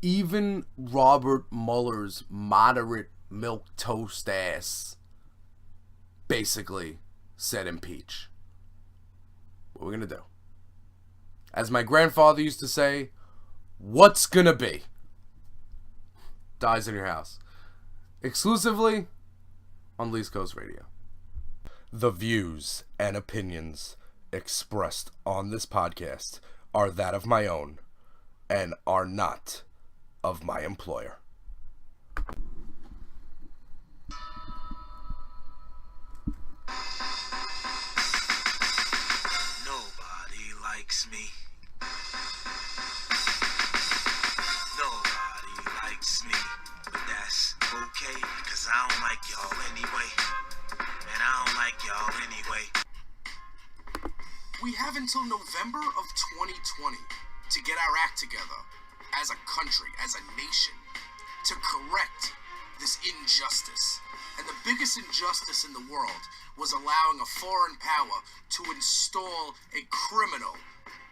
Even Robert Mueller's moderate milquetoast ass basically said impeach. What are we gonna do? As my grandfather used to say, what's gonna be? Dyze in your house. Exclusively on East Coast Radio. The views and opinions expressed on this podcast are that of my own and are not of my employer. Nobody likes me. Nobody likes me. But that's okay, cause I don't like y'all anyway. And I don't like y'all anyway. We have until November of 2020 to get our act together as a country, as a nation, to correct this injustice. And the biggest injustice in the world was allowing a foreign power to install a criminal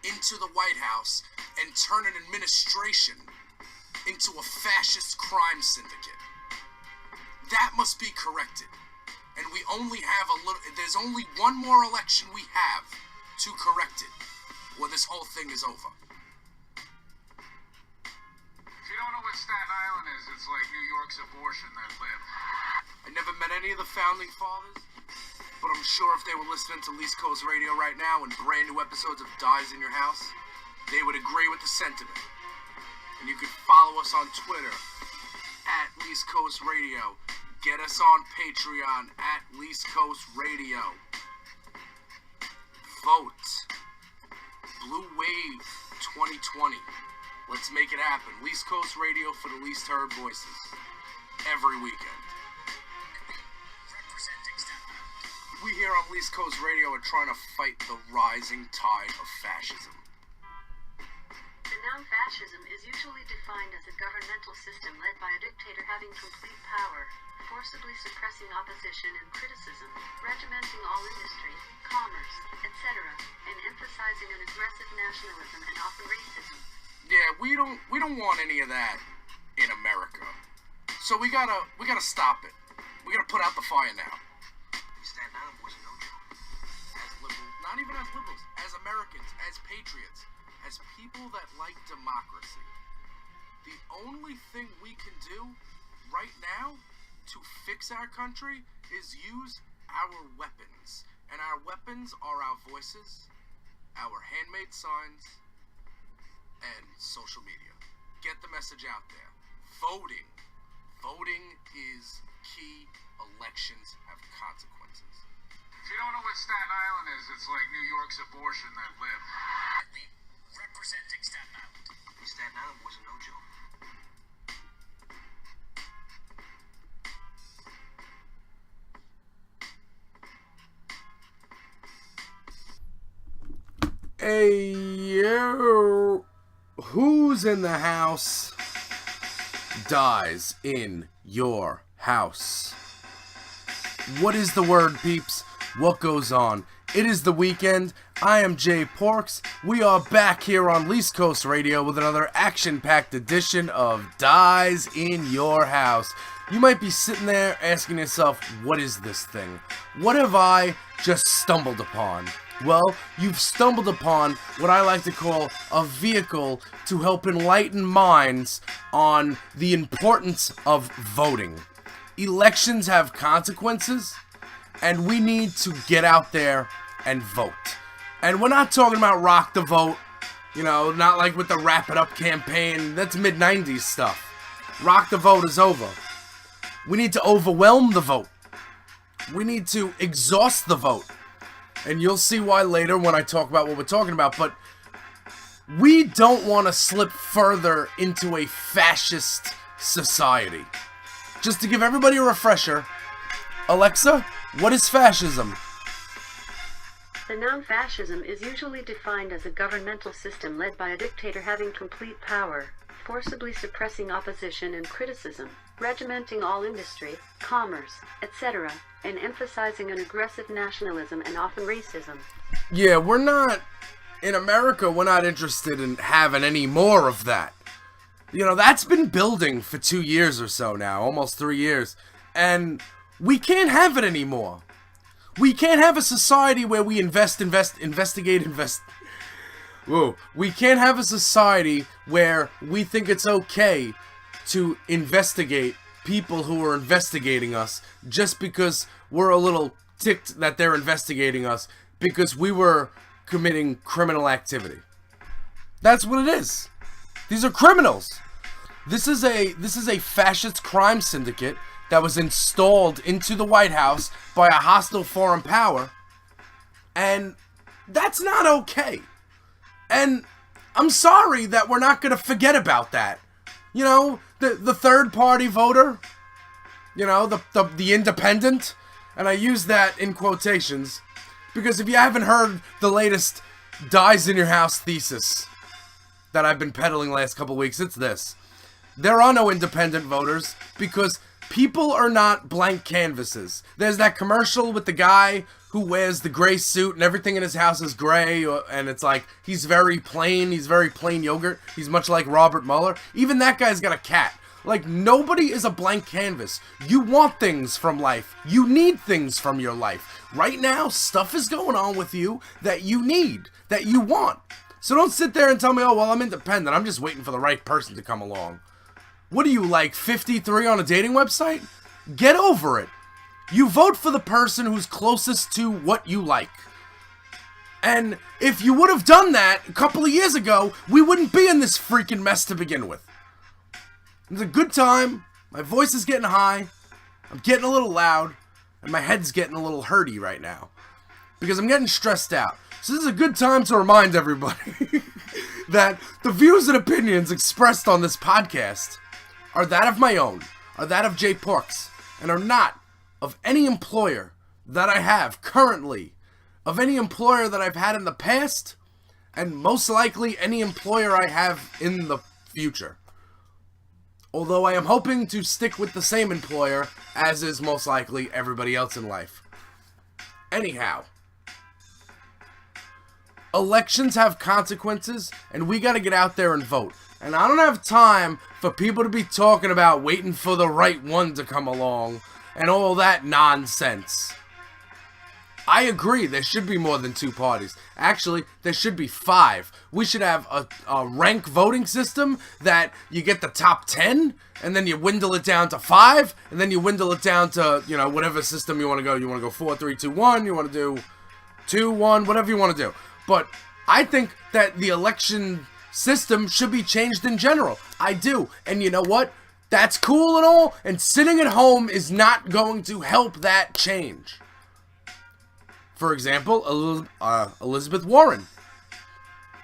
into the White House and turn an administration into a fascist crime syndicate. That must be corrected. And we only have there's only one more election we have to correct it, or this whole thing is over. If you don't know what Staten Island is, it's like New York's abortion that lived. I never met any of the founding fathers, but I'm sure if they were listening to East Coast Radio right now and brand new episodes of Dyze in your house, they would agree with the sentiment. And you can follow us on Twitter at East Coast Radio. Get us on Patreon at East Coast Radio. Vote. Blue Wave 2020. Let's make it happen. East Coast Radio for the least heard voices. Every weekend. We here on East Coast Radio are trying to fight the rising tide of fascism. The noun fascism is usually defined as a governmental system led by a dictator having complete power, forcibly suppressing opposition and criticism, regimenting all industry, commerce, etc., and emphasizing an aggressive nationalism and often racism. Yeah, we don't want any of that in America. So we gotta stop it. We gotta put out the fire now. Staten Island was no joke. As liberals, not even as liberals, as Americans, as patriots, as people that like democracy. The only thing we can do right now to fix our country is use our weapons. And our weapons are our voices, our handmade signs, and social media. Get the message out there. Voting. Voting is key. Elections have consequences. If you don't know what Staten Island is, it's like New York's abortion that lived. Representing Staten Island. Staten Island was no joke. Hey, yo. Who's in the house? Dyze in your house. What is the word, peeps? What goes on? It is the weekend. I am Jay Porks. We are back here on East Coast Radio with another action-packed edition of Dyze in your house. You might be sitting there asking yourself, what is this thing? What have I just stumbled upon? Well, you've stumbled upon what I like to call a vehicle to help enlighten minds on the importance of voting. Elections have consequences, and we need to get out there and vote. And we're not talking about rock the vote, not like with the Wrap It Up campaign. That's mid-90s stuff. Rock the vote is over. We need to overwhelm the vote. We need to exhaust the vote. And you'll see why later when I talk about what we're talking about, but we don't want to slip further into a fascist society. Just to give everybody a refresher, Alexa, what is fascism? The noun fascism is usually defined as a governmental system led by a dictator having complete power, forcibly suppressing opposition and criticism, regimenting all industry, commerce, etc., and emphasizing an aggressive nationalism and often racism. Yeah, in America, we're not interested in having any more of that. That's been building for 2 years or so now, almost 3 years. And we can't have it anymore. We can't have a society where we investigate. Whoa. We can't have a society where we think it's okay to investigate people who are investigating us just because we're a little ticked that they're investigating us because we were committing criminal activity. That's what it is. These are criminals. This is a fascist crime syndicate that was installed into the White House by a hostile foreign power, and that's not okay. And I'm sorry that we're not going to forget about that. The third party voter, the independent, and I use that in quotations because if you haven't heard the latest Dyze in your house thesis that I've been peddling the last couple weeks, it's this. There are no independent voters because people are not blank canvases. There's that commercial with the guy who wears the gray suit and everything in his house is gray, and it's like, he's very plain yogurt. He's much like Robert Mueller. Even that guy's got a cat. Like, nobody is a blank canvas. You want things from life. You need things from your life. Right now, stuff is going on with you that you need, that you want. So don't sit there and tell me, oh, well, I'm independent. I'm just waiting for the right person to come along. What are you, like 53 on a dating website? Get over it. You vote for the person who's closest to what you like. And if you would have done that a couple of years ago, we wouldn't be in this freaking mess to begin with. It's a good time. My voice is getting high. I'm getting a little loud. And my head's getting a little hurty right now. Because I'm getting stressed out. So this is a good time to remind everybody that the views and opinions expressed on this podcast are that of my own, are that of Jay Porks, and are not of any employer that I have currently, of any employer that I've had in the past, and most likely any employer I have in the future. Although I am hoping to stick with the same employer, as is most likely everybody else in life. Anyhow, elections have consequences, and we gotta get out there and vote. And I don't have time for people to be talking about waiting for the right one to come along and all that nonsense. I agree, there should be more than 2 parties. Actually, there should be 5. We should have a rank voting system that you get the top 10, and then you dwindle it down to 5, and then you dwindle it down to, whatever system you want to go. You want to go 4, 3, 2, 1, you want to do 2, 1, whatever you want to do. But I think that the election system should be changed in general. I do. And you know what? That's cool and all, and sitting at home is not going to help that change. For example, Elizabeth Warren.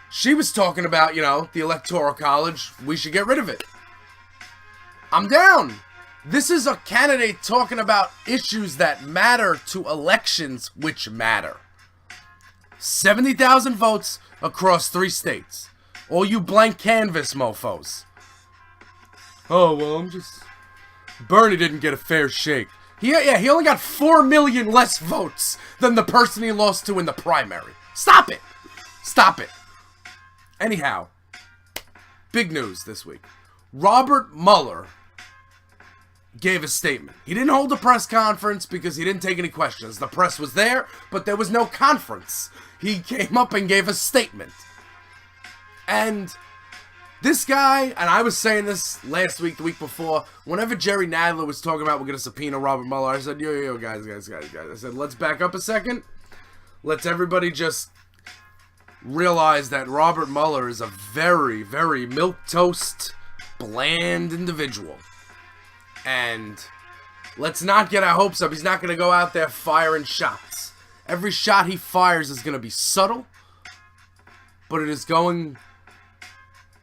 She was talking about, the Electoral College. We should get rid of it. I'm down. This is a candidate talking about issues that matter to elections which matter. 70,000 votes across 3 states. All you blank canvas mofos. Oh, well, Bernie didn't get a fair shake. He only got 4 million less votes than the person he lost to in the primary. Stop it. Stop it. Anyhow, big news this week. Robert Mueller gave a statement. He didn't hold a press conference because he didn't take any questions. The press was there, but there was no conference. He came up and gave a statement. And this guy, and I was saying this last week, the week before, whenever Jerry Nadler was talking about we're going to subpoena Robert Mueller, I said, yo, guys. I said, let's back up a second. Let's everybody just realize that Robert Mueller is a very, very milquetoast, bland individual. And let's not get our hopes up. He's not going to go out there firing shots. Every shot he fires is going to be subtle, but it is going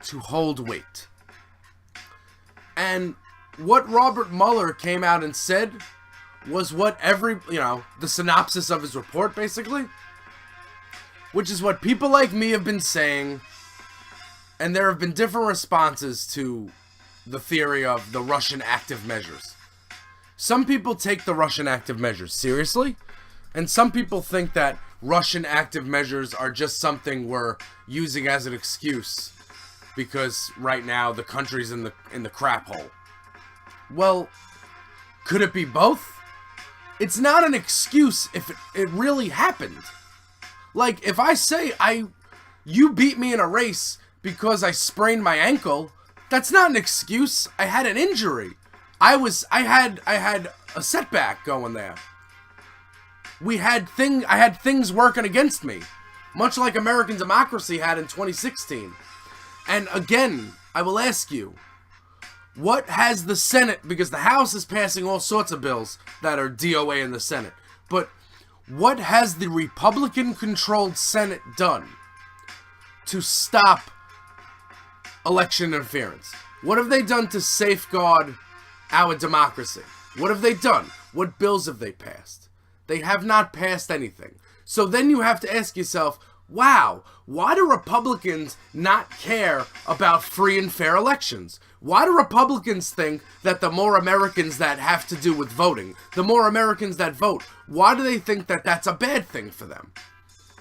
to hold weight. And what Robert Mueller came out and said was what the synopsis of his report, basically, which is what people like me have been saying, and there have been different responses to the theory of the Russian active measures. Some people take the Russian active measures seriously, and some people think that Russian active measures are just something we're using as an excuse because right now the country's in the crap hole. Well, could it be both? It's not an excuse if it really happened. Like, if I say you beat me in a race because I sprained my ankle, that's not an excuse. I had an injury. I had a setback going there. I had things working against me, much like American democracy had in 2016. And again, I will ask you, what has the Senate, because the House is passing all sorts of bills that are DOA in the Senate, but what has the Republican-controlled Senate done to stop election interference? What have they done to safeguard our democracy? What have they done? What bills have they passed? They have not passed anything. So then you have to ask yourself, wow, why do Republicans not care about free and fair elections? Why do Republicans think that the more Americans that have to do with voting, the more Americans that vote, why do they think that that's a bad thing for them?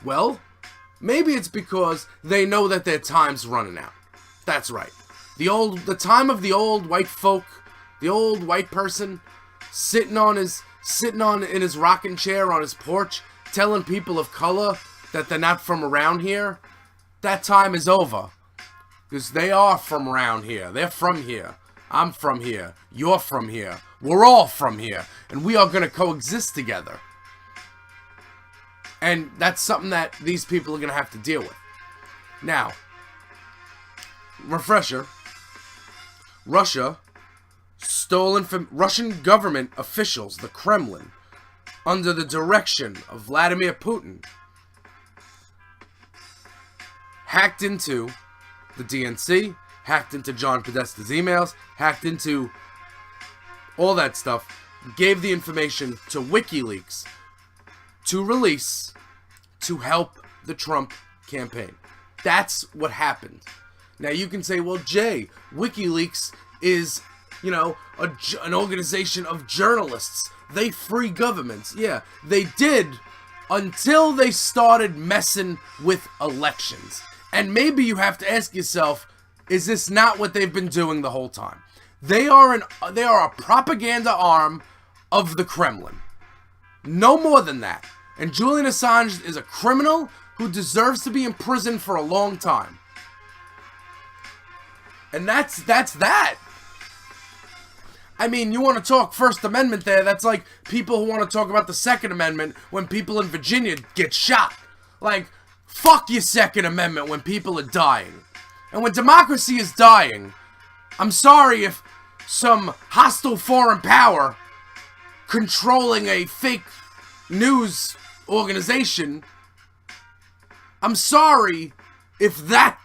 Well, maybe it's because they know that their time's running out. That's right. The time of the old white folk, the old white person sitting in his rocking chair on his porch, telling people of color that they're not from around here, that time is over. Because they are from around here. They're from here. I'm from here. You're from here. We're all from here. And we are going to coexist together. And that's something that these people are going to have to deal with. Now, refresher. Russian government officials, the Kremlin, under the direction of Vladimir Putin, hacked into the DNC, hacked into John Podesta's emails, hacked into all that stuff, gave the information to WikiLeaks to release to help the Trump campaign. That's what happened. Now you can say, well, Jay, WikiLeaks is, an organization of journalists. They free governments. Yeah, they did until they started messing with elections. And maybe you have to ask yourself, is this not what they've been doing the whole time? They are a propaganda arm of the Kremlin. No more than that. And Julian Assange is a criminal who deserves to be in prison for a long time. And that's that. I mean, you want to talk First Amendment there, that's like people who want to talk about the Second Amendment when people in Virginia get shot. Like, fuck your Second Amendment when people are dying. And when democracy is dying, I'm sorry if some hostile foreign power controlling a fake news organization, I'm sorry if that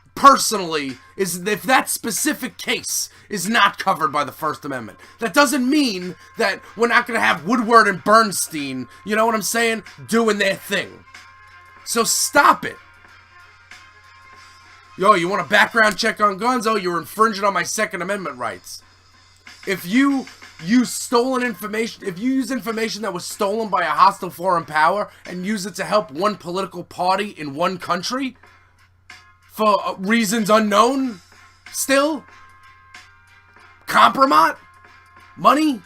if that specific case is not covered by the First Amendment. That doesn't mean that we're not going to have Woodward and Bernstein, you know what I'm saying, doing their thing. So stop it. Yo, you want a background check on guns? Oh, you're infringing on my Second Amendment rights. If you use stolen information, if you use information that was stolen by a hostile foreign power and use it to help one political party in one country for reasons unknown, still, compromise, money,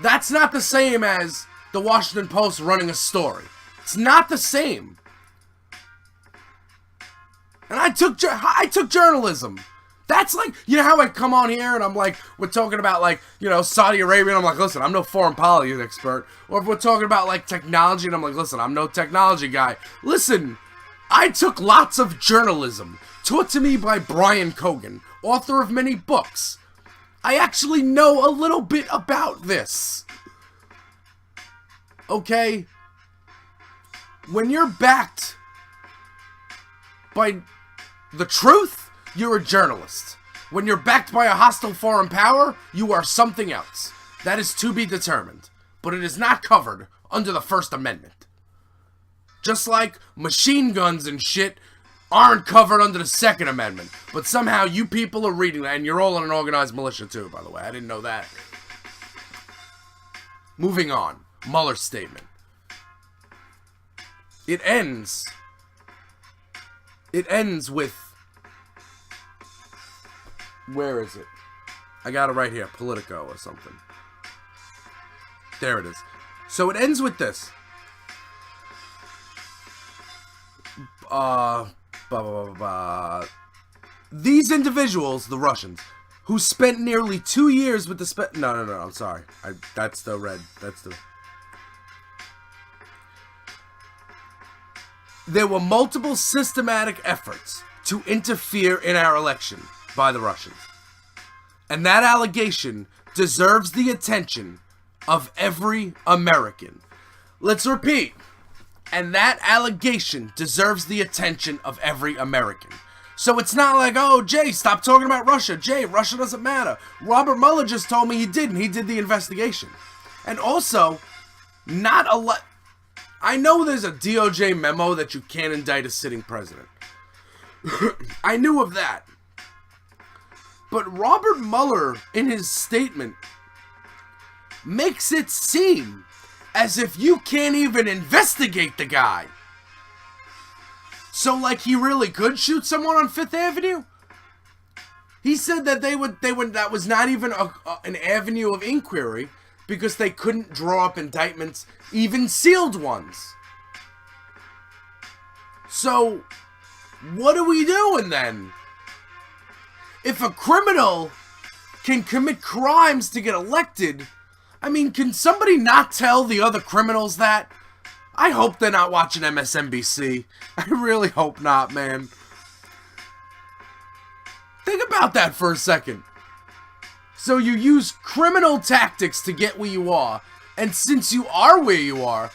that's not the same as the Washington Post running a story. It's not the same. And I took journalism. That's like, you know how I come on here and I'm like, we're talking about like, Saudi Arabia, and I'm like, listen, I'm no foreign policy expert. Or if we're talking about like technology and I'm like, listen, I'm no technology guy. Listen, I took lots of journalism, taught to me by Brian Cogan, author of many books. I actually know a little bit about this. Okay? When you're backed by the truth, you're a journalist. When you're backed by a hostile foreign power, you are something else. That is to be determined. But it is not covered under the First Amendment. Just like machine guns and shit aren't covered under the Second Amendment. But somehow you people are reading that, and you're all in an organized militia too, by the way. I didn't know that. Moving on. Mueller's statement. It ends with Where is it? I got it right here. Politico or something. There it is. So it ends with this. These individuals, the Russians, who spent nearly 2 years with the No, I'm sorry. That's the red. There were multiple systematic efforts to interfere in our election by the Russians. And that allegation deserves the attention of every American. Let's repeat. And that allegation deserves the attention of every American. So it's not like, oh, Jay, stop talking about Russia. Jay, Russia doesn't matter. Robert Mueller just told me he didn't. He did the investigation. And also, not a lot. I know there's a DOJ memo that you can't indict a sitting president. I knew of that. But Robert Mueller, in his statement, makes it seem as if you can't even investigate the guy. So, like, he really could shoot someone on Fifth Avenue? He said that that was not even an avenue of inquiry because they couldn't draw up indictments, even sealed ones. So, what are we doing then? If a criminal can commit crimes to get elected, I mean, can somebody not tell the other criminals that? I hope they're not watching MSNBC. I really hope not, man. Think about that for a second. So you use criminal tactics to get where you are, and since you are where you are,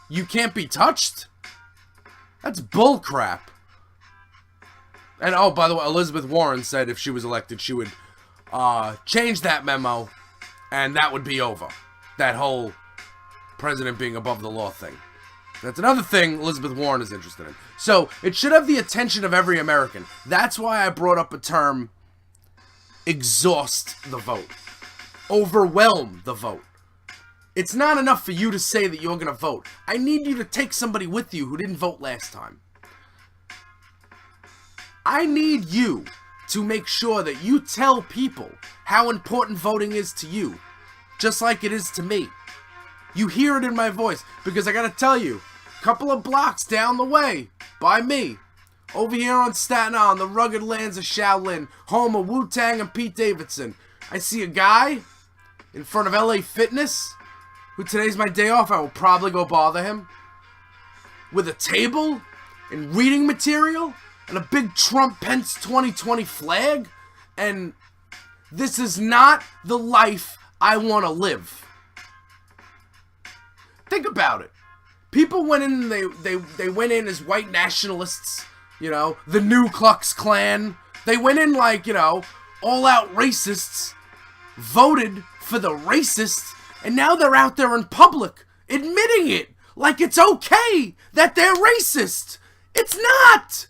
you can't be touched? That's bullcrap. And oh, by the way, Elizabeth Warren said if she was elected, she would change that memo, and that would be over. That whole president being above the law thing. That's another thing Elizabeth Warren is interested in. So, it should have the attention of every American. That's why I brought up a term, exhaust the vote. Overwhelm the vote. It's not enough for you to say that you're going to vote. I need you to take somebody with you who didn't vote last time. I need you to make sure that you tell people how important voting is to you, just like it is to me. You hear it in my voice, because I gotta tell you, a couple of blocks down the way, by me, over here on Staten Island, the rugged lands of Shaolin, home of Wu-Tang and Pete Davidson, I see a guy in front of LA Fitness, who today's my day off, I will probably go bother him, with a table and reading material, and a big Trump-Pence 2020 flag, and this is not the life I want to live. Think about it. People went in and they went in as white nationalists, you know, the New Klux Klan. They went in like, you know, all-out racists, voted for the racists, and now they're out there in public admitting it like it's okay that they're racist. It's not!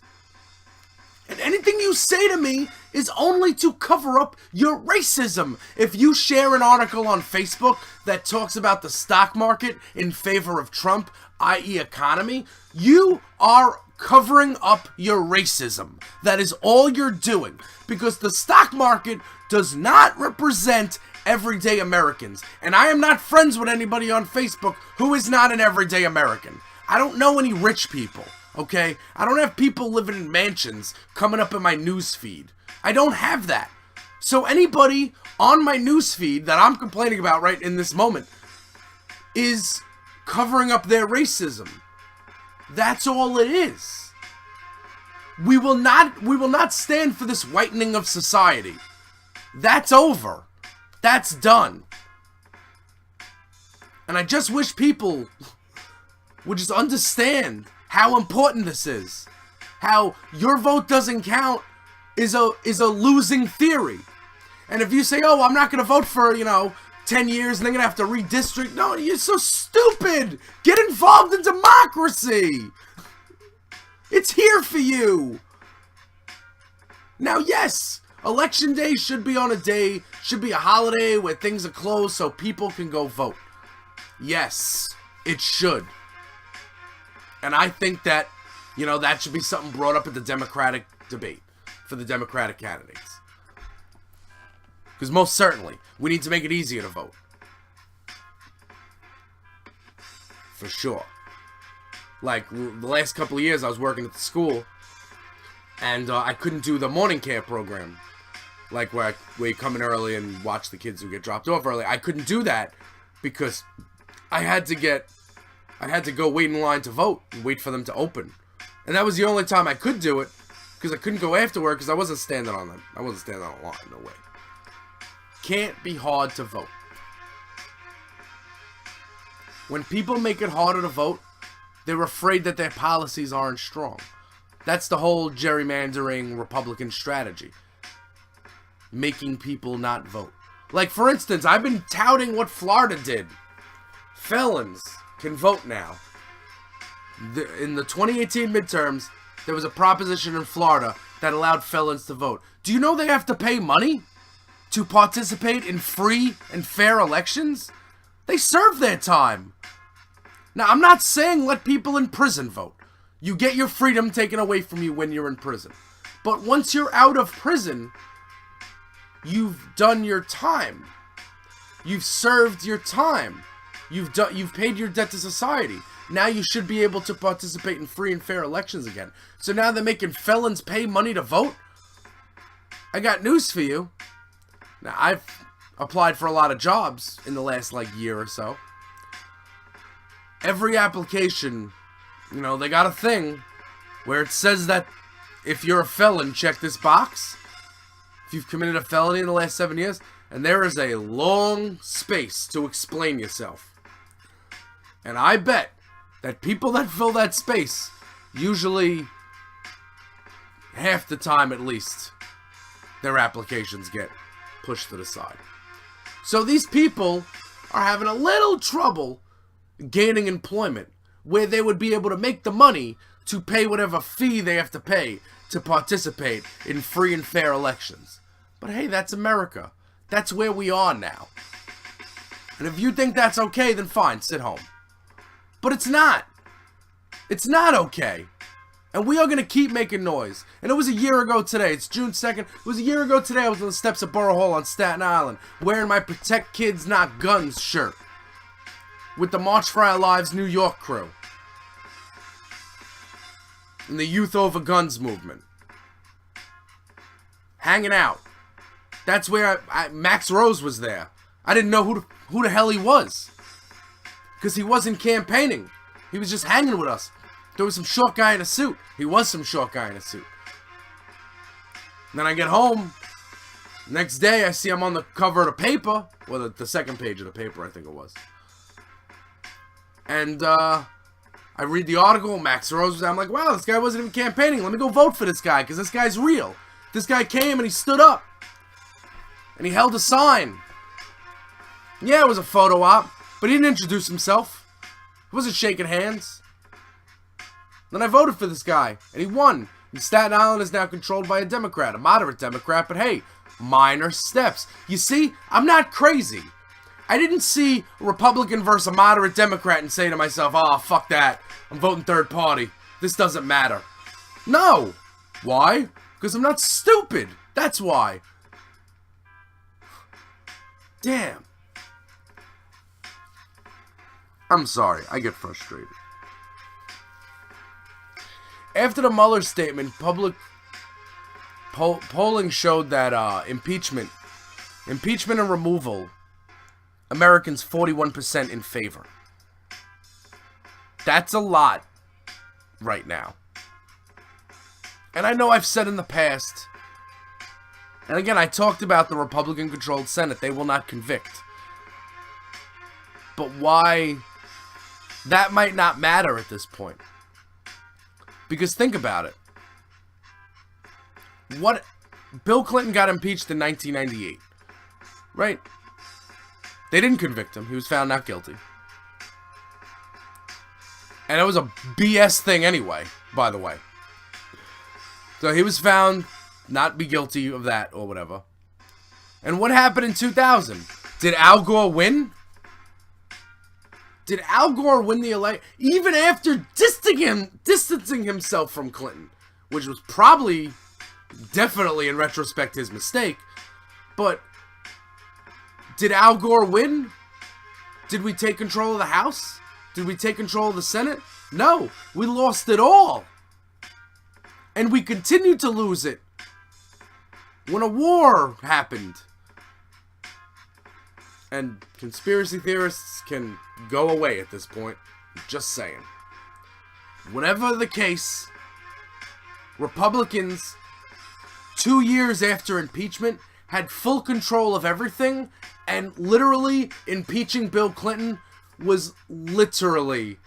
And anything you say to me is only to cover up your racism. If you share an article on Facebook that talks about the stock market in favor of Trump, i.e. economy, you are covering up your racism. That is all you're doing. Because the stock market does not represent everyday Americans. And I am not friends with anybody on Facebook who is not an everyday American. I don't know any rich people. Okay? I don't have people living in mansions coming up in my news feed. I don't have that. So anybody on my news feed that I'm complaining about right in this moment is covering up their racism. That's all it is. We will not stand for this whitening of society. That's over. That's done. And I just wish people would just understand how important this is. How your vote doesn't count is a losing theory. And if you say, oh, I'm not going to vote for, 10 years and they're going to have to redistrict. No, you're so stupid. Get involved in democracy. It's here for you. Now, yes, election day should be a holiday where things are closed so people can go vote. Yes, it should. And I think that, that should be something brought up at the Democratic debate for the Democratic candidates. Because most certainly, we need to make it easier to vote. For sure. Like, the last couple of years I was working at the school, and I couldn't do the morning care program. Like, where you come in early and watch the kids who get dropped off early. I couldn't do that because I had to go wait in line to vote and wait for them to open. And that was the only time I could do it, because I couldn't go afterward because I wasn't standing on them. I wasn't standing on a line, no way. Can't be hard to vote. When people make it harder to vote, they're afraid that their policies aren't strong. That's the whole gerrymandering Republican strategy. Making people not vote. Like, for instance, I've been touting what Florida did. Felons can vote now. In the 2018 midterms, there was a proposition in Florida that allowed felons to vote. Do you know they have to pay money to participate in free and fair elections? They serve their time. Now, I'm not saying let people in prison vote. You get your freedom taken away from you when you're in prison. But once you're out of prison, you've done your time. You've served your time. You've paid your debt to society. Now you should be able to participate in free and fair elections again. So now they're making felons pay money to vote? I got news for you. Now, I've applied for a lot of jobs in the last, year or so. Every application, they got a thing where it says that if you're a felon, check this box. If you've committed a felony in the last 7 years, and there is a long space to explain yourself. And I bet that people that fill that space, usually half the time at least, their applications get pushed to the side. So these people are having a little trouble gaining employment where they would be able to make the money to pay whatever fee they have to pay to participate in free and fair elections. But hey, that's America. That's where we are now. And if you think that's okay, then fine, sit home. But it's not. It's not okay. And we are going to keep making noise. And it was a year ago today. It's June 2nd. It was a year ago today I was on the steps of Borough Hall on Staten Island wearing my Protect Kids Not Guns shirt with the March for Our Lives New York crew and the Youth Over Guns movement. Hanging out. That's where Max Rose was there. I didn't know who the hell he was. Because he wasn't campaigning. He was just hanging with us. There was some short guy in a suit. He was some short guy in a suit. And then I get home. Next day, I see him on the cover of the paper. Well, the second page of the paper, I think it was. And I read the article. Max Rose was there. I'm like, wow, this guy wasn't even campaigning. Let me go vote for this guy, because this guy's real. This guy came and he stood up. And he held a sign. Yeah, it was a photo op. But he didn't introduce himself. He wasn't shaking hands. Then I voted for this guy, and he won. And Staten Island is now controlled by a Democrat, a moderate Democrat, but hey, minor steps. You see, I'm not crazy. I didn't see a Republican versus a moderate Democrat and say to myself, oh, fuck that. I'm voting third party. This doesn't matter. No. Why? Because I'm not stupid. That's why. Damn. I'm sorry, I get frustrated. After the Mueller statement, public polling showed that impeachment and removal, Americans 41% in favor. That's a lot right now. And I know I've said in the past, and again, I talked about the Republican-controlled Senate. They will not convict. But why? That might not matter at this point. Because think about it. Bill Clinton got impeached in 1998. Right? They didn't convict him. He was found not guilty. And it was a BS thing anyway, by the way. So he was found not be guilty of that or whatever. And what happened in 2000? Did Al Gore win? Did Al Gore win the election? Even after distancing himself from Clinton, which was probably, definitely in retrospect, his mistake. But Did Al Gore win? Did we take control of the House? Did we take control of the Senate? No, we lost it all. And we continued to lose it when a war happened. And conspiracy theorists can go away at this point. Just saying. Whatever the case, Republicans, 2 years after impeachment, had full control of everything, and literally impeaching Bill Clinton was literally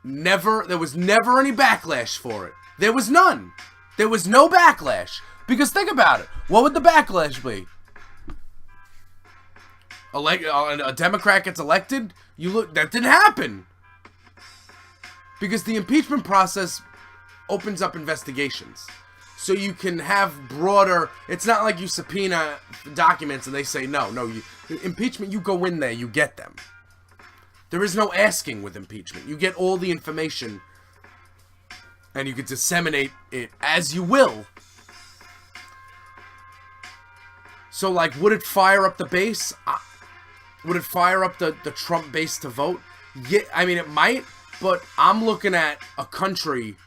there was never any backlash for it. There was none. There was no backlash. Because think about it. What would the backlash be? A Democrat gets elected? That didn't happen. Because the impeachment process opens up investigations. So you can have broader... It's not like you subpoena documents and they say no. Impeachment, you go in there, you get them. There is no asking with impeachment. You get all the information and you can disseminate it as you will. So, like, would it fire up the base? Would it fire up the Trump base to vote? Yeah, I mean, it might, but I'm looking at a country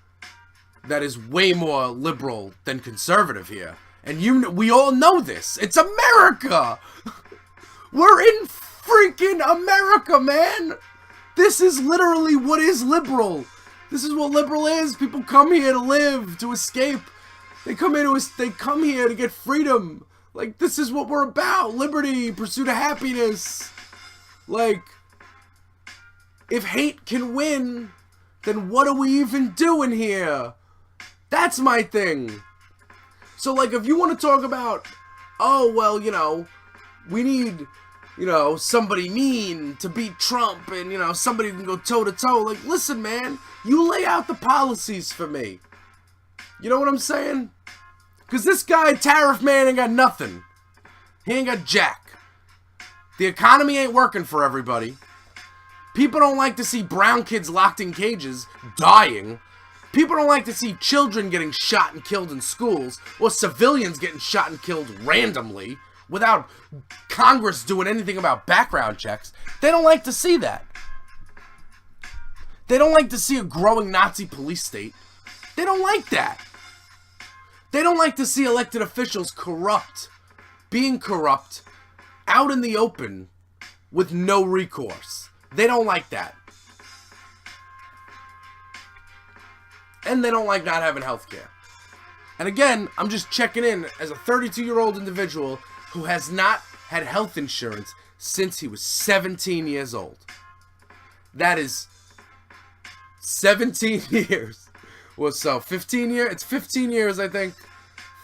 that is way more liberal than conservative here. And we all know this. It's America! We're in freaking America, man! This is literally what is liberal. This is what liberal is. People come here to live, to escape. They come here to get freedom. Like, this is what we're about. Liberty, pursuit of happiness. Like, if hate can win, then what are we even doing here? That's my thing. So, like, if you want to talk about, oh, well, we need, somebody mean to beat Trump and, somebody can go toe-to-toe. Like, listen, man, you lay out the policies for me. You know what I'm saying? Because this guy, Tariff Man, ain't got nothing. He ain't got jack. The economy ain't working for everybody. People don't like to see brown kids locked in cages, dying. People don't like to see children getting shot and killed in schools, or civilians getting shot and killed randomly, without Congress doing anything about background checks. They don't like to see that. They don't like to see a growing Nazi police state. They don't like that. They don't like to see elected officials being corrupt, out in the open, with no recourse. They don't like that. And they don't like not having health care. And again, I'm just checking in as a 32-year-old individual who has not had health insurance since he was 17 years old. That is 17 years. Well, so 15 years? It's 15 years, I think.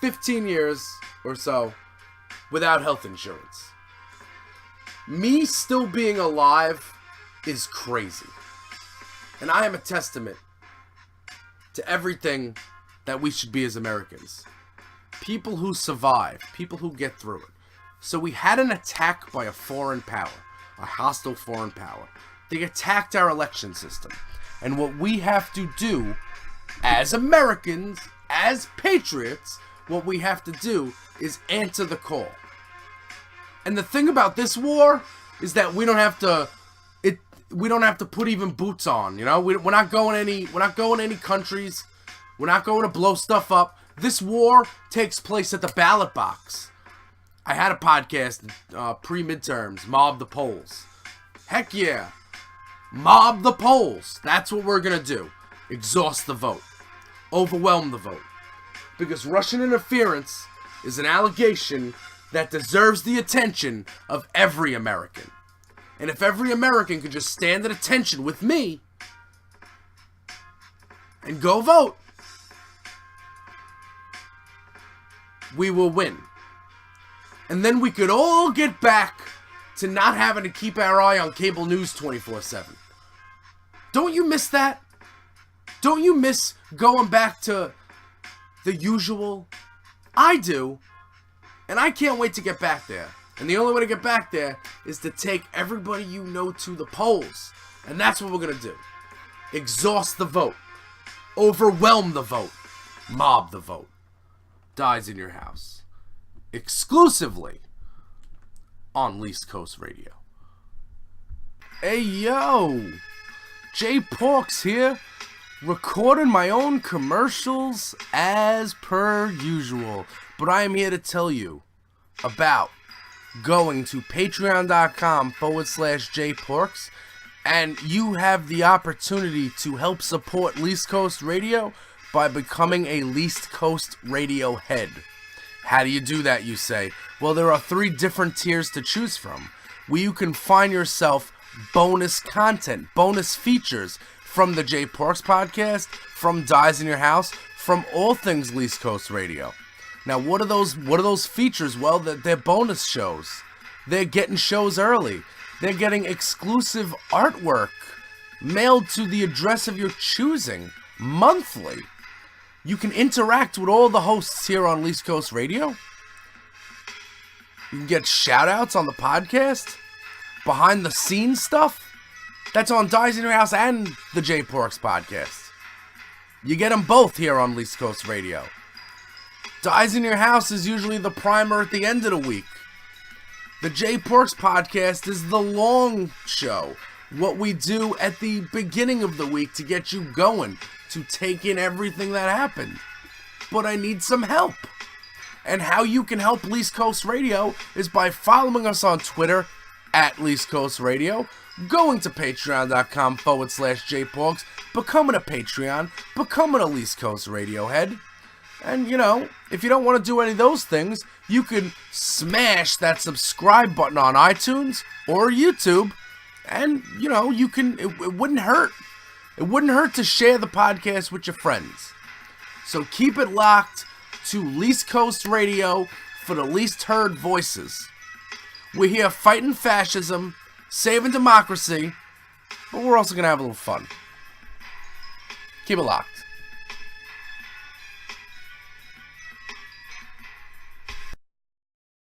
15 years or so without health insurance. Me still being alive is crazy. And I am a testament to everything that we should be as Americans. People who survive. People who get through it. So we had an attack by a foreign power. A hostile foreign power. They attacked our election system. And what we have to do as Americans, as patriots, what we have to do is answer the call. And the thing about this war is that we don't have to put even boots on, We're not going any countries. We're not going to blow stuff up. This war takes place at the ballot box. I had a podcast pre-midterms, Mob the Polls. Heck yeah. Mob the polls. That's what we're going to do. Exhaust the vote. Overwhelm the vote. Because Russian interference is an allegation that deserves the attention of every American. And if every American could just stand at attention with me and go vote, we will win. And then we could all get back to not having to keep our eye on cable news 24/7. Don't you miss that? Don't you miss going back to the usual? I do. And I can't wait to get back there. And the only way to get back there is to take everybody you know to the polls. And that's what we're going to do. Exhaust the vote. Overwhelm the vote. Mob the vote. Dyze in your house. Exclusively on Least Coast Radio. Hey yo, Jay Porks here, recording my own commercials as per usual, but I am here to tell you about going to patreon.com/jporks, and you have the opportunity to help support Least Coast Radio by becoming a Least Coast Radio head. How do you do that, you say? Well, there are 3 different tiers to choose from, where you can find yourself bonus content, bonus features from the Jay Porks podcast, from Dyze in Your House, from all things Least Coast Radio. Now, what are those features? Well, they're bonus shows. They're getting shows early. They're getting exclusive artwork mailed to the address of your choosing monthly. You can interact with all the hosts here on Least Coast Radio. You can get shout-outs on the podcast. Behind the scenes stuff. That's on Dyze in Your House and the Jay Porks podcast. You get them both here on Least Coast Radio. Dyze in Your House is usually the primer at the end of the week. The Jay Porks podcast is the long show. What we do at the beginning of the week to get you going, to take in everything that happened. But I need some help. And how you can help Least Coast Radio is by following us on Twitter at Least Coast Radio, going to patreon.com/jporks, becoming a Patreon, becoming a Least Coast Radio head. And, you know, if you don't want to do any of those things, you can smash that subscribe button on iTunes or YouTube. And, you know, you can, it wouldn't hurt. It wouldn't hurt to share the podcast with your friends. So keep it locked to Least Coast Radio for the least heard voices. We're here fighting fascism, saving democracy, but we're also going to have a little fun. Keep it locked.